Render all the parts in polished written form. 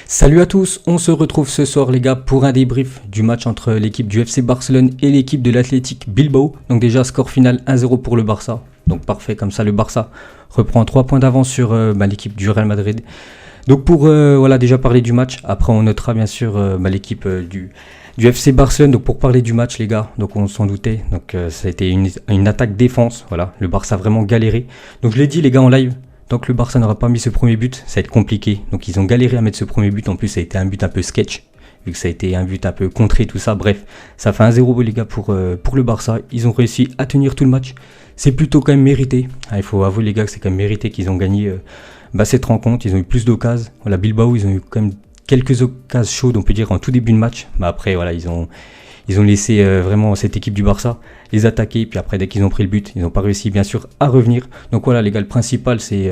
Salut à tous, on se retrouve ce soir les gars pour un débrief du match entre l'équipe du FC Barcelone et l'équipe de l'Athletic Bilbao. Donc déjà score final 1-0 pour le Barça, donc parfait, comme ça le Barça reprend 3 points d'avance sur l'équipe du Real Madrid. Donc pour déjà parler du match, après on notera bien sûr l'équipe du FC Barcelone. Donc pour parler du match les gars, donc on s'en doutait, donc ça a été une attaque défense, voilà, le Barça a vraiment galéré. Donc je l'ai dit les gars en live, tant que le Barça n'aura pas mis ce premier but, ça va être compliqué. Donc ils ont galéré à mettre ce premier but, en plus ça a été un but un peu sketch, vu que ça a été un but un peu contré, tout ça. Bref, ça fait 1-0 les gars pour le Barça. Ils ont réussi à tenir tout le match, c'est plutôt quand même mérité. Il faut avouer les gars que c'est quand même mérité qu'ils ont gagné cette rencontre. Ils ont eu plus d'occasions. Voilà, Bilbao, ils ont eu quand même quelques occasions chaudes, on peut dire, en tout début de match. Mais après, voilà, ils ont laissé vraiment cette équipe du Barça les attaquer. Puis après, dès qu'ils ont pris le but, ils n'ont pas réussi bien sûr à revenir. Donc voilà les gars, le principal c'est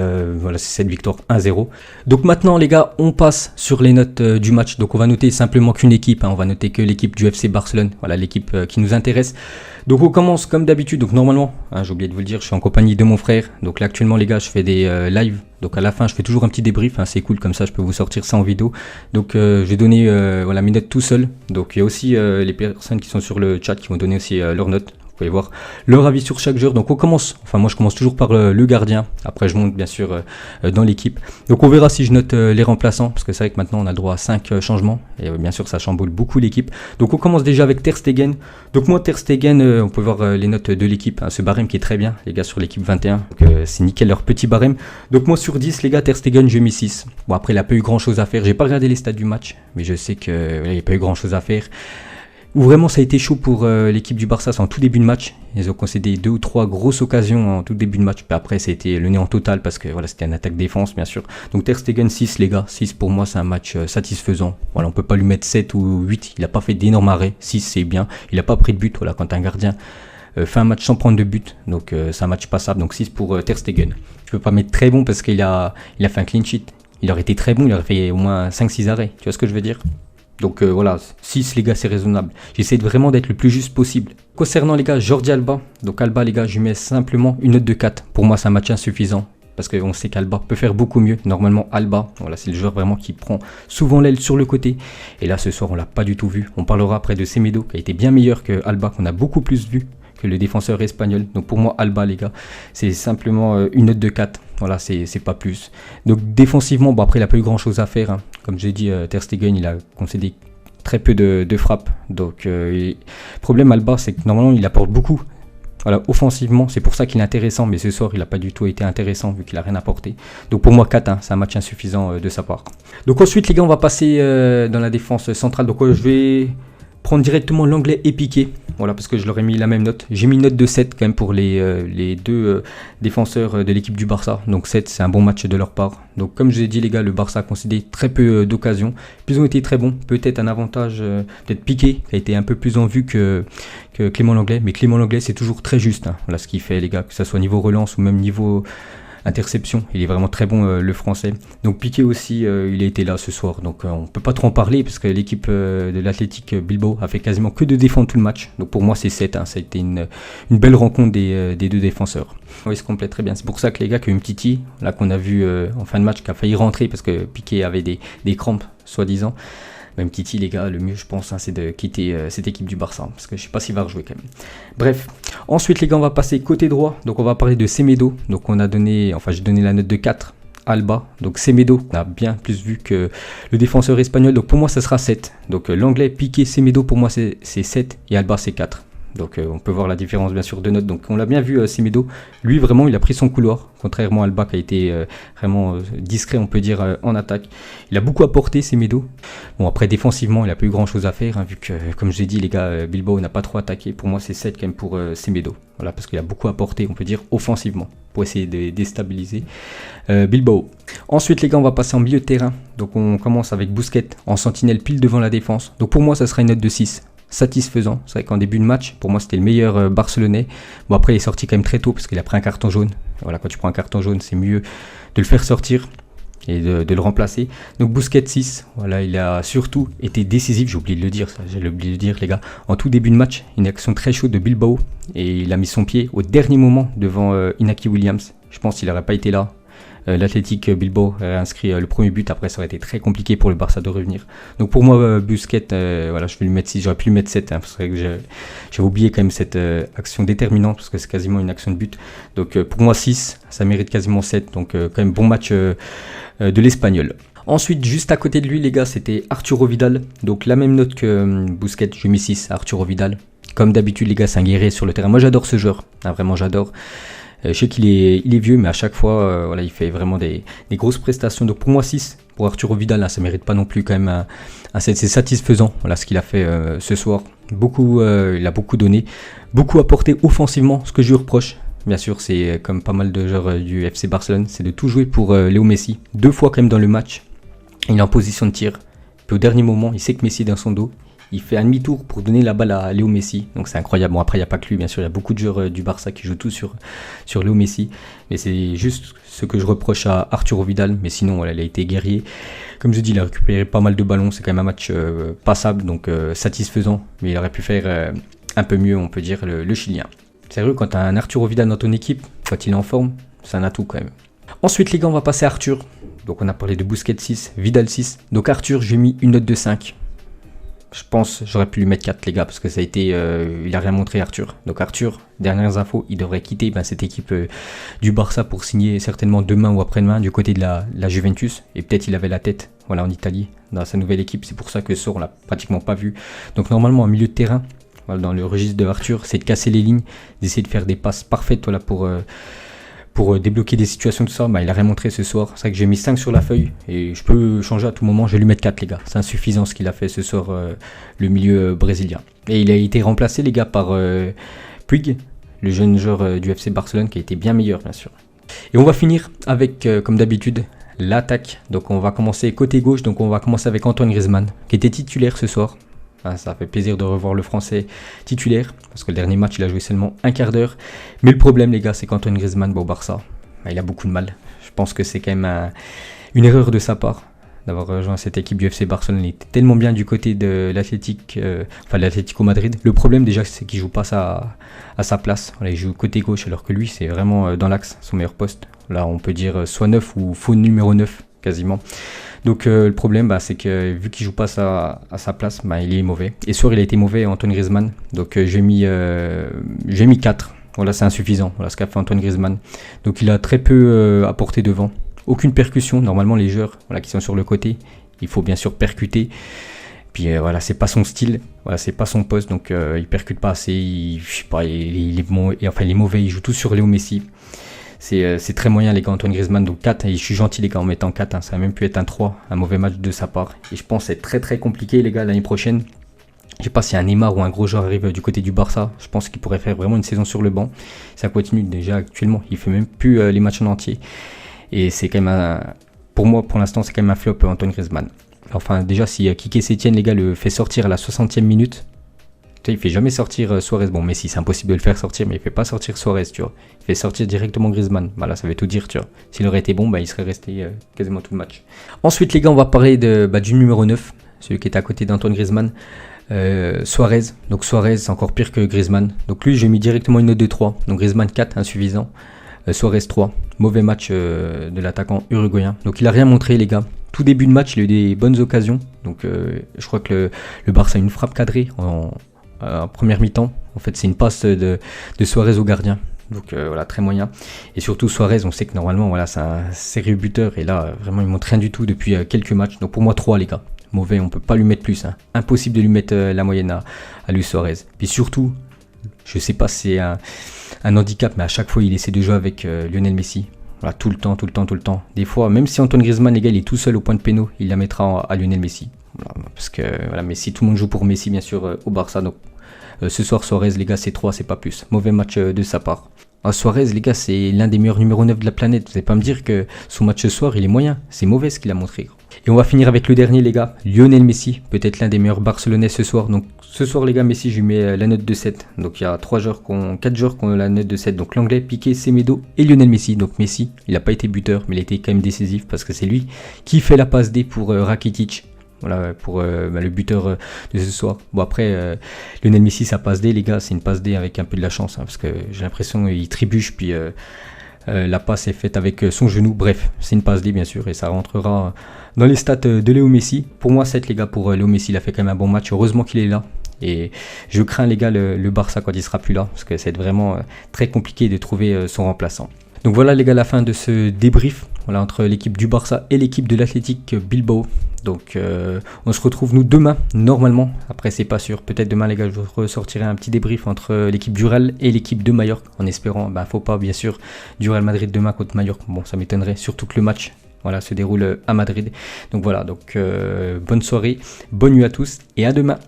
cette victoire 1-0. Donc maintenant les gars, on passe sur les notes du match. Donc on va noter simplement qu'une équipe, on va noter que l'équipe du FC Barcelone. Voilà l'équipe qui nous intéresse. Donc on commence comme d'habitude. Donc normalement, j'ai oublié de vous le dire, je suis en compagnie de mon frère. Donc là actuellement les gars, je fais des lives. Donc à la fin, je fais toujours un petit débrief, c'est cool, comme ça je peux vous sortir ça en vidéo. Donc je vais donner mes notes tout seul. Donc il y a aussi les personnes qui sont sur le chat qui vont donner aussi leurs notes. Vous pouvez voir leur avis sur chaque joueur. Donc on commence, moi je commence toujours par le gardien. Après je monte bien sûr dans l'équipe. Donc on verra si je note les remplaçants, parce que c'est vrai que maintenant on a le droit à 5 changements. Et bien sûr ça chamboule beaucoup l'équipe. Donc on commence déjà avec Ter Stegen. Donc moi Ter Stegen, on peut voir les notes de l'équipe. Ce barème qui est très bien les gars sur l'équipe 21. Donc c'est nickel leur petit barème. Donc moi sur 10 les gars, Ter Stegen j'ai mis 6. Bon après il n'a pas eu grand chose à faire. J'ai pas regardé les stats du match, mais je sais qu'il n'y a pas eu grand chose à faire. Où vraiment ça a été chaud pour l'équipe du Barça, c'est en tout début de match. Ils ont concédé 2 ou 3 grosses occasions en tout début de match. Puis après ça a été le néant total parce que voilà, c'était une attaque défense bien sûr. Donc Ter Stegen 6 les gars, 6 pour moi c'est un match satisfaisant. Voilà, on peut pas lui mettre 7 ou 8, il n'a pas fait d'énormes arrêts, 6 c'est bien. Il n'a pas pris de but, voilà, quand un gardien fait un match sans prendre de but, donc c'est un match passable. Donc 6 pour Ter Stegen. Je peux pas mettre très bon parce qu'il a fait un clean sheet. Il aurait été très bon, il aurait fait au moins 5-6 arrêts, tu vois ce que je veux dire? Donc voilà, 6 les gars c'est raisonnable. J'essaie vraiment d'être le plus juste possible. Concernant les gars, Jordi Alba. Donc Alba les gars, je lui mets simplement une note de 4. Pour moi c'est un match insuffisant. Parce qu'on sait qu'Alba peut faire beaucoup mieux. Normalement Alba, voilà, c'est le joueur vraiment qui prend souvent l'aile sur le côté. Et là ce soir on l'a pas du tout vu. On parlera après de Semedo qui a été bien meilleur que Alba, qu'on a beaucoup plus vu que le défenseur espagnol. Donc pour moi Alba les gars, c'est simplement une note de 4. Voilà, c'est pas plus. Donc défensivement, bon après il n'a pas eu grand chose à faire. Comme j'ai dit, Ter Stegen il a concédé très peu de frappes. Donc le problème Alba c'est que normalement il apporte beaucoup. Voilà, offensivement, c'est pour ça qu'il est intéressant, mais ce soir il n'a pas du tout été intéressant vu qu'il n'a rien apporté. Donc pour moi 4, c'est un match insuffisant de sa part. Donc ensuite les gars, on va passer dans la défense centrale. Donc je vais prendre directement l'anglais et Piqué. Voilà, parce que je leur ai mis la même note. J'ai mis une note de 7 quand même pour les deux défenseurs de l'équipe du Barça. Donc 7, c'est un bon match de leur part. Donc comme je l'ai dit les gars, le Barça a concédé très peu d'occasions. Puis ils ont été très bons. Peut-être un avantage, peut-être Piqué, qui a été un peu plus en vue que Clément Lenglet. Mais Clément Lenglet, c'est toujours très juste. Voilà ce qu'il fait les gars, que ce soit niveau relance ou même niveau interception, il est vraiment très bon le français. Donc Piqué aussi, il a été là ce soir, donc on peut pas trop en parler parce que l'équipe de l'Athletic Bilbao a fait quasiment que de défendre tout le match. Donc pour moi c'est 7, ça a été une belle rencontre des deux défenseurs. Oui, il se complète très bien. C'est pour ça que les gars, que Umtiti, là qu'on a vu en fin de match, qui a failli rentrer parce que Piqué avait des crampes soi-disant. Même Titi les gars, le mieux je pense c'est de quitter cette équipe du Barça, parce que je sais pas s'il va rejouer quand même. Bref, ensuite les gars on va passer côté droit, donc on va parler de Semedo. Donc j'ai donné la note de 4 Alba, donc Semedo on a bien plus vu que le défenseur espagnol, donc pour moi ça sera 7. Donc l'anglais Piqué, Semedo pour moi c'est 7 et Alba c'est 4. Donc on peut voir la différence bien sûr de notes. Donc on l'a bien vu Semedo, lui vraiment il a pris son couloir, contrairement à Alba qui a été vraiment discret on peut dire en attaque. Il a beaucoup apporté Semedo. Bon après défensivement il n'a pas eu grand chose à faire vu que comme je l'ai dit les gars, Bilbao n'a pas trop attaqué. Pour moi c'est 7 quand même pour Semedo. Voilà, parce qu'il a beaucoup apporté on peut dire offensivement pour essayer de déstabiliser Bilbao. Ensuite les gars on va passer en milieu de terrain. Donc on commence avec Busquets en sentinelle pile devant la défense. Donc pour moi ça sera une note de 6. Satisfaisant, c'est vrai qu'en début de match pour moi c'était le meilleur barcelonais. Bon après il est sorti quand même très tôt parce qu'il a pris un carton jaune. Voilà, quand tu prends un carton jaune c'est mieux de le faire sortir et de le remplacer. Donc Busquets 6, voilà, il a surtout été décisif, j'ai oublié de le dire ça, j'ai oublié de le dire les gars, en tout début de match, une action très chaude de Bilbao et il a mis son pied au dernier moment devant Inaki Williams. Je pense qu'il n'aurait pas été là, l'Athletic Bilbao a inscrit le premier but. Après, ça aurait été très compliqué pour le Barça de revenir. Donc pour moi, Busquets, voilà, je vais lui mettre 6. J'aurais pu lui mettre 7. Hein, parce que j'avais oublié quand même cette action déterminante, parce que c'est quasiment une action de but. Donc pour moi, 6. Ça mérite quasiment 7. Donc quand même bon match de l'Espagnol. Ensuite, juste à côté de lui, les gars, c'était Arturo Vidal. Donc la même note que Busquets, je mis 6 à Arturo Vidal. Comme d'habitude, les gars, c'est un guerrier sur le terrain. Moi, j'adore ce joueur. Hein, vraiment, j'adore. Je sais qu'il est vieux, mais à chaque fois, voilà, il fait vraiment des grosses prestations. Donc pour moi, 6 pour Arturo Vidal. Là, ça ne mérite pas non plus quand même un 7. C'est satisfaisant, voilà, ce qu'il a fait ce soir. Il a beaucoup donné, beaucoup apporté offensivement. Ce que je lui reproche, bien sûr, c'est comme pas mal de joueurs du FC Barcelone, c'est de tout jouer pour Léo Messi. 2 fois quand même dans le match, il est en position de tir. Puis au dernier moment, il sait que Messi est dans son dos. Il fait un demi-tour pour donner la balle à Léo Messi. Donc c'est incroyable. Bon, après, il n'y a pas que lui, bien sûr. Il y a beaucoup de joueurs du Barça qui jouent tout sur Léo Messi. Mais c'est juste ce que je reproche à Arturo Vidal. Mais sinon, voilà, il a été guerrier. Comme je dis, il a récupéré pas mal de ballons. C'est quand même un match passable, donc satisfaisant. Mais il aurait pu faire un peu mieux, on peut dire, le Chilien. Sérieux, quand tu as un Arturo Vidal dans ton équipe, quand il est en forme, c'est un atout quand même. Ensuite, les gars, on va passer à Arthur. Donc on a parlé de Busquets 6, Vidal 6. Donc Arthur, j'ai mis une note de 5. Je pense j'aurais pu lui mettre 4, les gars, parce que ça a été, il a rien montré, Arthur. Donc Arthur, dernières infos, il devrait quitter cette équipe du Barça pour signer certainement demain ou après-demain du côté de la Juventus. Et peut-être il avait la tête, voilà, en Italie, dans sa nouvelle équipe. C'est pour ça que ça, on l'a pratiquement pas vu. Donc normalement, en milieu de terrain, voilà, dans le registre de Arthur, c'est de casser les lignes, d'essayer de faire des passes parfaites, voilà, pour débloquer des situations, tout ça. Il a rien montré ce soir. C'est vrai que j'ai mis 5 sur la feuille et je peux changer à tout moment. Je vais lui mettre 4, les gars. C'est insuffisant ce qu'il a fait ce soir, le milieu brésilien. Et il a été remplacé, les gars, par Puig, le jeune joueur du FC Barcelone, qui a été bien meilleur, bien sûr. Et on va finir avec, comme d'habitude, l'attaque. Donc on va commencer côté gauche. Donc on va commencer avec Antoine Griezmann, qui était titulaire ce soir. Ça fait plaisir de revoir le Français titulaire, parce que le dernier match, il a joué seulement un quart d'heure. Mais le problème, les gars, c'est qu'Antoine Griezmann, au Barça, il a beaucoup de mal. Je pense que c'est quand même une erreur de sa part d'avoir rejoint cette équipe du FC Barcelone. Il était tellement bien du côté de l'Atlético Madrid. Le problème, déjà, c'est qu'il ne joue pas à sa place. Voilà, il joue côté gauche, alors que lui, c'est vraiment dans l'axe, son meilleur poste. Là, on peut dire soit 9 ou faux numéro 9, quasiment. Donc le problème, c'est que vu qu'il joue pas à sa place, il est mauvais. Et sûr, il a été mauvais, Antoine Griezmann. Donc j'ai mis 4. Voilà, c'est insuffisant, voilà ce qu'a fait Antoine Griezmann. Donc il a très peu apporté devant. Aucune percussion. Normalement, les joueurs, voilà, qui sont sur le côté, il faut bien sûr percuter. Puis voilà, c'est pas son style, voilà, c'est pas son poste, donc il percute pas assez. Il est mauvais. Il joue tout sur Léo Messi. C'est très moyen, les gars, Antoine Griezmann. Donc 4, et je suis gentil, les gars, en mettant 4. Ça va même pu être un 3, un mauvais match de sa part. Et je pense que c'est très très compliqué, les gars, l'année prochaine. Je sais pas si un Neymar ou un gros joueur arrive du côté du Barça. Je pense qu'il pourrait faire vraiment une saison sur le banc. Ça continue déjà actuellement. Il fait même plus les matchs en entier. Et c'est quand même pour moi, pour l'instant, c'est quand même un flop, Antoine Griezmann. Enfin, déjà, si Quique Sétienne, les gars, le fait sortir à la 60e minute. Il fait jamais sortir Suarez. Bon, Messi, c'est impossible de le faire sortir, mais il fait pas sortir Suarez, tu vois. Il fait sortir directement Griezmann. Voilà, ça veut tout dire, tu vois. S'il aurait été bon, il serait resté quasiment tout le match. Ensuite, les gars, on va parler du numéro 9, celui qui est à côté d'Antoine Griezmann. Suarez. Donc Suarez, c'est encore pire que Griezmann. Donc lui, j'ai mis directement une note de 3. Donc Griezmann 4, insuffisant. Suarez 3. Mauvais match de l'attaquant uruguayen. Donc il a rien montré, les gars. Tout début de match, il a eu des bonnes occasions. Donc je crois que le Barça a une frappe cadrée en première mi-temps. En fait, c'est une passe de Suarez au gardien. Donc voilà, très moyen. Et surtout Suarez, on sait que normalement, voilà, c'est un sérieux buteur. Et là, vraiment, il montre rien du tout depuis quelques matchs. Donc pour moi, 3, les gars. Mauvais, on peut pas lui mettre plus. Hein. Impossible de lui mettre la moyenne à Luis Suarez. Puis surtout, je sais pas si c'est un handicap, mais à chaque fois, il essaie de jouer avec Lionel Messi. Voilà, tout le temps. Des fois, même si Antoine Griezmann, les gars, il est tout seul au point de péno, il la mettra à Lionel Messi. Voilà, parce que voilà, Messi, tout le monde joue pour Messi, bien sûr, au Barça. Donc ce soir, Suarez, les gars, c'est 3, c'est pas plus. Mauvais match de sa part. Suarez, les gars, c'est l'un des meilleurs numéro 9 de la planète. Vous n'allez pas me dire que son match ce soir, il est moyen. C'est mauvais ce qu'il a montré. Et on va finir avec le dernier, les gars. Lionel Messi, peut-être l'un des meilleurs Barcelonais ce soir. Donc ce soir, les gars, Messi, je lui mets la note de 7. Donc il y a 4 joueurs qui ont la note de 7. Donc l'anglais, Piqué, Semedo et Lionel Messi. Donc Messi, il n'a pas été buteur, mais il a été quand même décisif parce que c'est lui qui fait la passe D pour Rakitic. Voilà, pour le buteur de ce soir. Bon, après, Lionel Messi, sa passe D, les gars, c'est une passe D avec un peu de la chance. Hein, parce que j'ai l'impression qu'il trébuche, puis La passe est faite avec son genou. Bref, c'est une passe D bien sûr et ça rentrera dans les stats de Léo Messi. Pour moi 7 les gars pour Léo Messi, il a fait quand même un bon match. Heureusement qu'il est là. Et je crains les gars le Barça quand il sera plus là parce que c'est vraiment très compliqué de trouver son remplaçant. Donc voilà les gars, la fin de ce débrief voilà, entre l'équipe du Barça et l'équipe de l'Athletic Bilbao. Donc on se retrouve nous demain normalement, après c'est pas sûr, peut-être demain les gars je vous ressortirai un petit débrief entre l'équipe du Real et l'équipe de Majorque en espérant, faut pas bien sûr du Real Madrid demain contre Majorque, bon ça m'étonnerait, surtout que le match voilà, se déroule à Madrid. Donc voilà, donc bonne soirée, bonne nuit à tous et à demain.